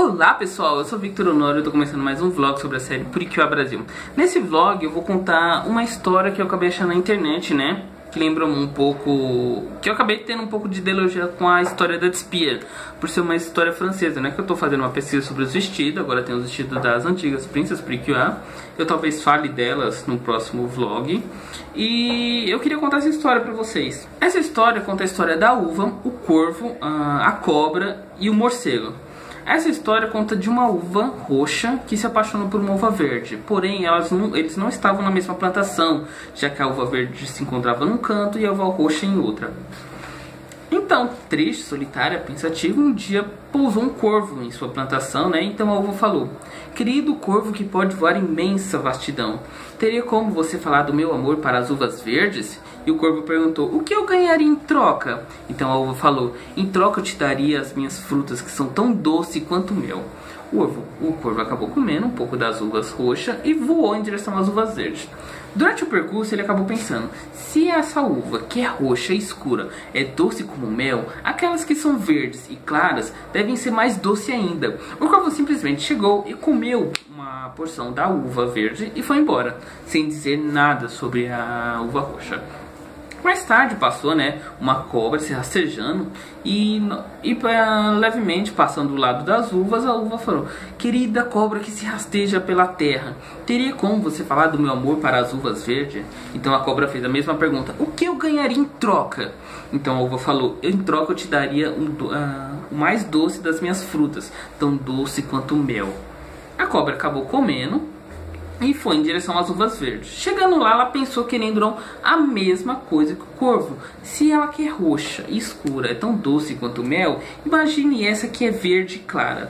Olá pessoal, eu sou Victor Honório e eu tô começando mais um vlog sobre a série Purikiwa Brasil. Nesse vlog eu vou contar uma história que eu acabei achando na internet, né? Que lembra um pouco... que eu acabei tendo um pouco de ideologia com a história da Despia, por ser uma história francesa, né? Que eu tô fazendo uma pesquisa sobre os vestidos, agora tem os vestidos das antigas princesas Purikiwa. Eu talvez fale delas no próximo vlog. E eu queria contar essa história pra vocês. Essa história conta a história da uva, o corvo, a cobra e o morcego. Essa história conta de uma uva roxa que se apaixonou por uma uva verde. Porém, eles não estavam na mesma plantação, já que a uva verde se encontrava num canto e a uva roxa em outra. Então, triste, solitária, pensativa, um dia pousou um corvo em sua plantação, né? Então a uva falou: "Querido corvo que pode voar imensa vastidão, teria como você falar do meu amor para as uvas verdes?" E o corvo perguntou: "O que eu ganharia em troca?" Então a uva falou: "Em troca eu te daria as minhas frutas, que são tão doces quanto mel." O corvo acabou comendo um pouco das uvas roxas e voou em direção às uvas verdes. Durante o percurso ele acabou pensando: se essa uva, que é roxa e escura, é doce como mel, aquelas que são verdes e claras devem ser mais doce ainda. O corvo simplesmente chegou e comeu uma porção da uva verde e foi embora, sem dizer nada sobre a uva roxa. Mais tarde passou, né, uma cobra se rastejando e levemente passando do lado das uvas, a uva falou: "Querida cobra que se rasteja pela terra, teria como você falar do meu amor para as uvas verdes?" Então a cobra fez a mesma pergunta: "O que eu ganharia em troca?" Então a uva falou: "Em troca eu te daria o mais doce das minhas frutas, tão doce quanto o mel." A cobra acabou comendo e foi em direção às uvas verdes. Chegando lá, ela pensou, querendo ou não, a mesma coisa que o corvo. Se ela que é roxa e escura é tão doce quanto o mel, imagine essa que é verde e clara.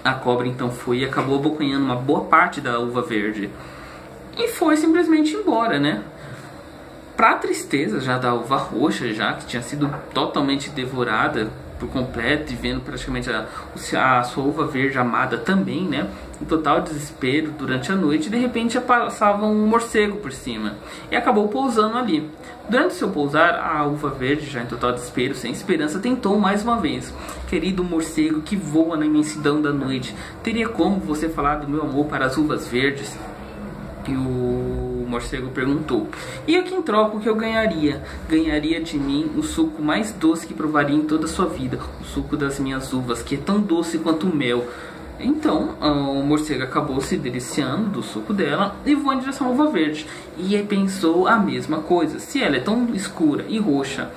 A cobra então foi e acabou abocanhando uma boa parte da uva verde. E foi simplesmente embora, né? Pra tristeza já da uva roxa, já que tinha sido totalmente devorada por completo, e vendo praticamente a sua uva verde amada também, né? Em total desespero, durante a noite, de repente passava um morcego por cima e acabou pousando ali. Durante seu pousar, a uva verde, já em total desespero, sem esperança, tentou mais uma vez: "Querido morcego que voa na imensidão da noite, teria como você falar do meu amor para as uvas verdes?" E o morcego perguntou: "E aqui em troca o que eu ganharia?" "Ganharia de mim o suco mais doce que provaria em toda a sua vida, o suco das minhas uvas, que é tão doce quanto o mel." Então o morcego acabou se deliciando do suco dela e voou em direção à uva verde. E pensou a mesma coisa: se ela é tão escura e roxa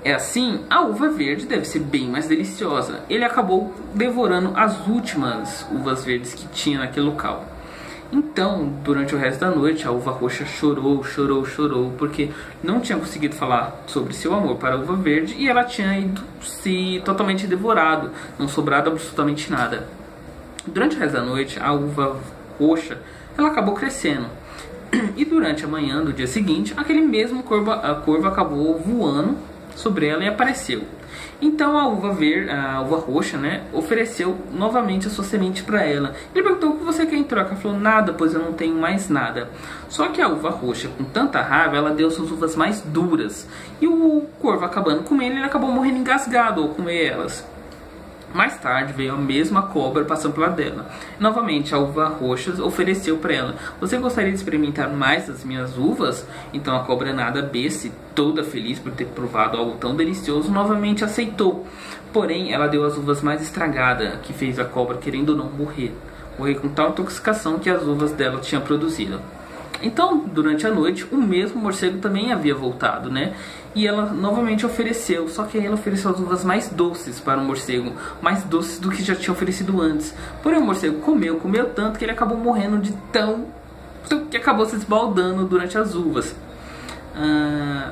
é assim, a uva verde deve ser bem mais deliciosa. Ele acabou devorando as últimas uvas verdes que tinha naquele local. Então, durante o resto da noite, a uva roxa chorou, chorou, chorou, porque não tinha conseguido falar sobre seu amor para a uva verde e ela tinha ido se totalmente devorado, não sobrado absolutamente nada. Durante o resto da noite, a uva roxa, ela acabou crescendo. E durante a manhã do dia seguinte, aquele mesmo corvo acabou voando sobre ela e apareceu. Então a uva roxa, né, ofereceu novamente a sua semente para ela. Ele perguntou: "O que você quer em troca?" Ela falou: "Nada, pois eu não tenho mais nada." Só que a uva roxa, com tanta raiva, ela deu suas uvas mais duras. E o corvo, acabando comendo, ele acabou morrendo engasgado ao comer elas. Mais tarde veio a mesma cobra passando pela dela. Novamente a uva roxa ofereceu para ela: "Você gostaria de experimentar mais das minhas uvas?" Então a cobra, nada besta, toda feliz por ter provado algo tão delicioso, novamente aceitou. Porém ela deu as uvas mais estragadas, que fez a cobra, querendo ou não, morrer com tal intoxicação que as uvas dela tinham produzido. Então, durante a noite, o mesmo morcego também havia voltado, né? E ela novamente ofereceu, só que aí ela ofereceu as uvas mais doces para o morcego, mais doces do que já tinha oferecido antes. Porém o morcego comeu tanto que ele acabou morrendo de tão que acabou se esbaldando durante as uvas.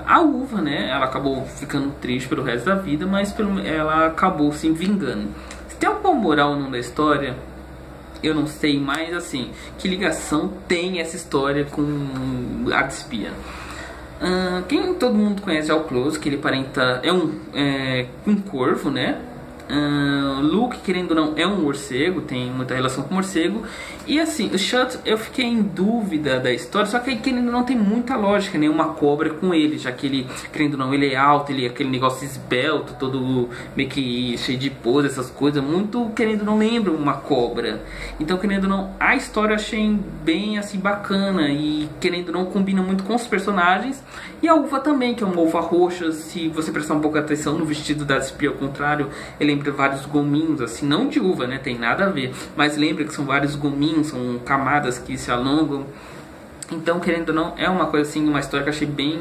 A uva, né, ela acabou ficando triste pelo resto da vida, mas ela acabou se vingando. Se tem alguma moral ou não da história, eu não sei, mas assim, que ligação tem essa história com a Despia? Quem todo mundo conhece é o Close, que ele aparenta um corvo, né? Luke, querendo ou não, é um morcego, tem muita relação com o morcego. E assim, o Shut, eu fiquei em dúvida da história, só que aí, querendo ou não, tem muita lógica, né? Uma cobra com ele, já que ele, querendo ou não, ele é alto, ele é aquele negócio esbelto, todo meio que cheio de pose, essas coisas, muito, querendo ou não, lembra uma cobra. Então, querendo ou não, a história eu achei bem, assim, bacana e, querendo ou não, combina muito com os personagens. E a uva também, que é uma uva roxa, se você prestar um pouco de atenção no vestido da espia, ao contrário, ele lembra vários gominhos, assim, não de uva, né, tem nada a ver, mas lembra que são vários gominhos, são camadas que se alongam. Então, querendo ou não, é uma coisa assim, uma história que eu achei bem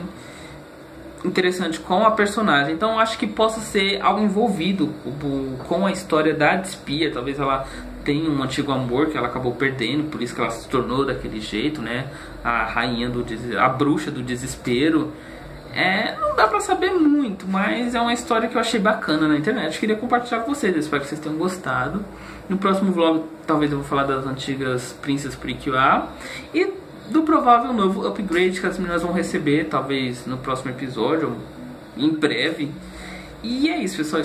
interessante com a personagem. Então, acho que possa ser algo envolvido com a história da espia. Talvez ela tenha um antigo amor que ela acabou perdendo, por isso que ela se tornou daquele jeito, né, a rainha a bruxa do desespero. Não dá pra saber muito, mas é uma história que eu achei bacana na internet. Queria compartilhar com vocês, espero que vocês tenham gostado. No próximo vlog, talvez eu vou falar das antigas Princess Purikua e do provável novo upgrade que as meninas vão receber, talvez no próximo episódio, em breve. E é isso, pessoal.